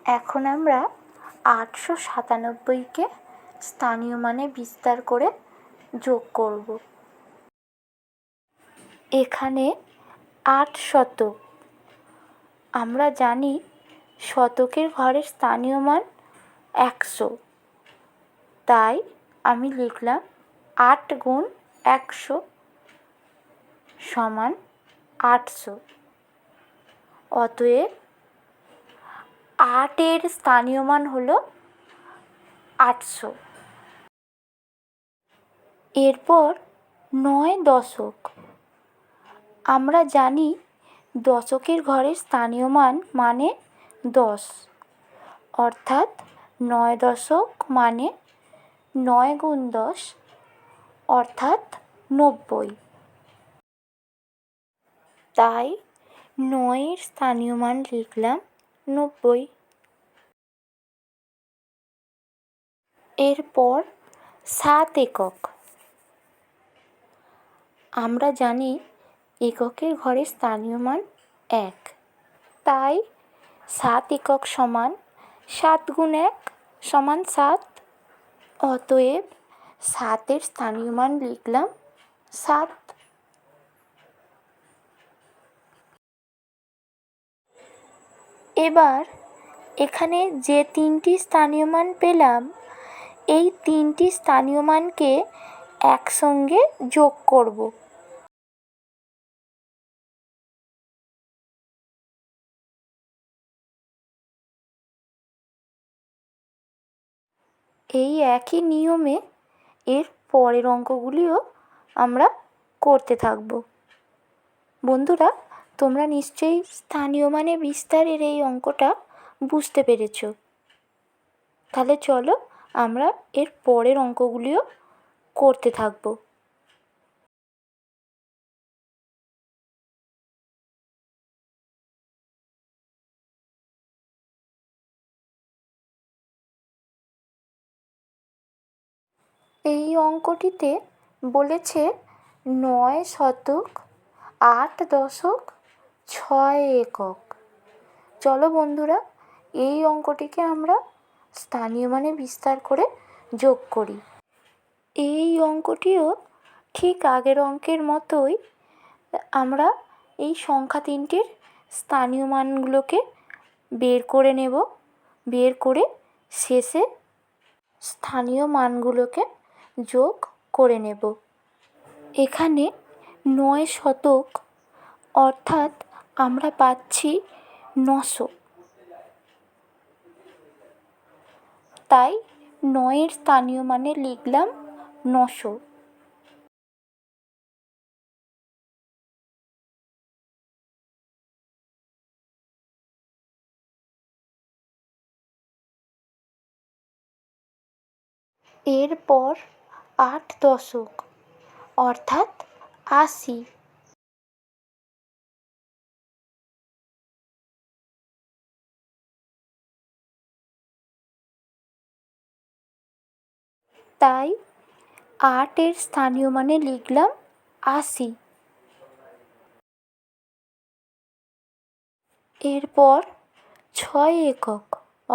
এখন আমরা 897কে স্থানীয় মানে বিস্তার করে যোগ করব। এখানে 8 শতক। আমরা জানি শতকের ঘরের স্থানীয় মান 100, তাই আমি লিখলাম 8 গুণ 100 সমান 800। অতএব 8-এর স্থানীয় মান হলো 800। এরপর 9 দশক। আমরা জানি দশকের ঘরের স্থানীয় মান মানে 10, অর্থাৎ 9 দশক মানে 9 গুণ 10 অর্থাৎ 90। তাই 9-এর স্থানীয় মান লিখলাম 90। এরপর 7 একক। আমরা জানি এককের ঘরের স্থানীয় মান 1, তাই 7 একক সমান 7 গুণ 1 সমান 7। অতএব 7-এর স্থানীয় মান লিখলাম 7। এবার এখানে যে 3টি স্থানীয় মান পেলাম, এই 3টি স্থানীয় মানকে একসঙ্গে যোগ করব। এই একই নিয়মে এর পরের অঙ্কগুলিও আমরা করতে থাকব। বন্ধুরা, তোমরা নিশ্চয়ই স্থানীয় মানে বিস্তারের এই অঙ্কটা বুঝতে পেরেছ। তাহলে চলো আমরা এর পরের অঙ্কগুলিও করতে থাকব। এই অঙ্কটিতে বলেছে 9 শতক, 8 দশক, 6 একক। চলো বন্ধুরা, এই অঙ্কটিকে আমরা স্থানীয় মানে বিস্তার করে যোগ করি। এই অঙ্কটিও ঠিক আগের অঙ্কের মতোই আমরা এই সংখ্যা 3টির স্থানীয় মানগুলোকে বের করে নেব। বের করে শেষে স্থানীয় মানগুলোকে যোগ করে নেব। এখানে 9 শতক অর্থাৎ আমরা পাচ্ছি 900, তাই 9-এর স্থানীয় মানে লিখলাম 900। এরপর 8 দশক অর্থাৎ 80, তাই 8-এর স্থানীয় মানে লিখলাম 80। এরপর 6 একক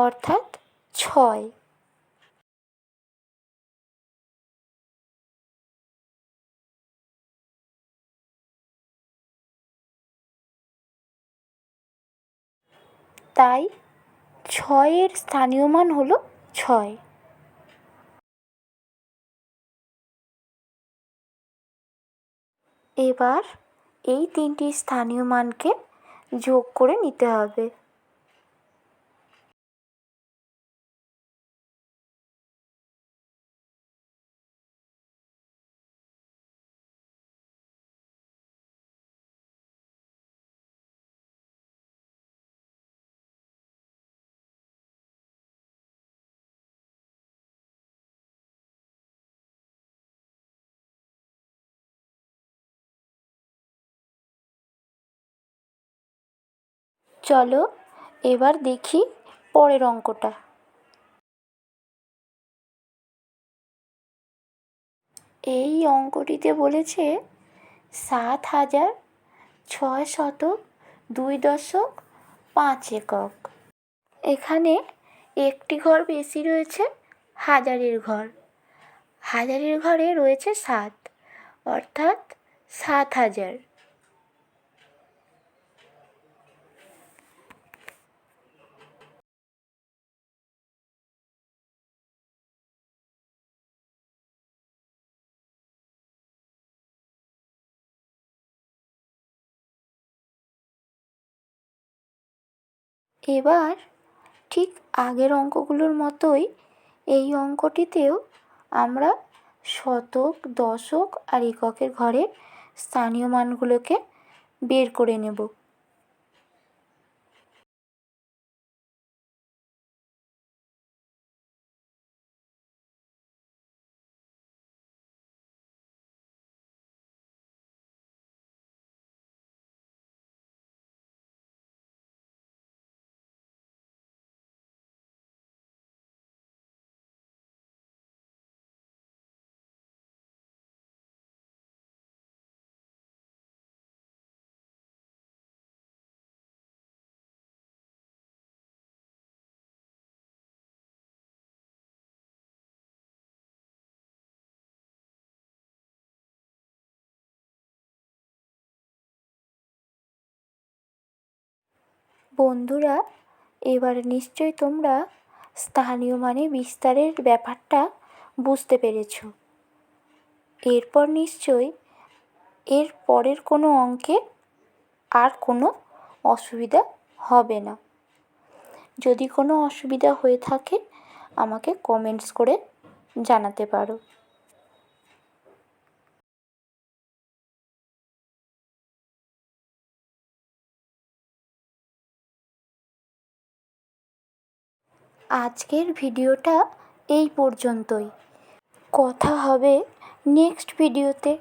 অর্থাৎ 6, তাই 6-এর স্থানীয় মান হলো 6। এবার এই 3টি স্থানীয় মানকে যোগ করে নিতে হবে। চলো এবার দেখি পরের অঙ্কটা। এই অঙ্কটিতে বলেছে 7,600 2 দশক 5 একক। এখানে একটি ঘর বেশি রয়েছে হাজারের ঘর। হাজারের ঘরে রয়েছে 7, অর্থাৎ 7,000। এবার ঠিক আগের অঙ্কগুলোর মতোই এই অঙ্কটিতেও আমরা শতক, দশক আর এককের ঘরের স্থানীয় মানগুলোকে বের করে নেব। বন্ধুরা, এবার নিশ্চয়ই তোমরা স্থানীয় মানে বিস্তারের ব্যাপারটা বুঝতে পেরেছ। এরপর নিশ্চয়ই এর পরের কোনো অঙ্কে আর কোনো অসুবিধা হবে না। যদি কোনো অসুবিধা হয়ে থাকে আমাকে কমেন্টস করে জানাতে পারো। আজকের ভিডিওটা এই পর্যন্তই। কথা হবে নেক্সট ভিডিওতে।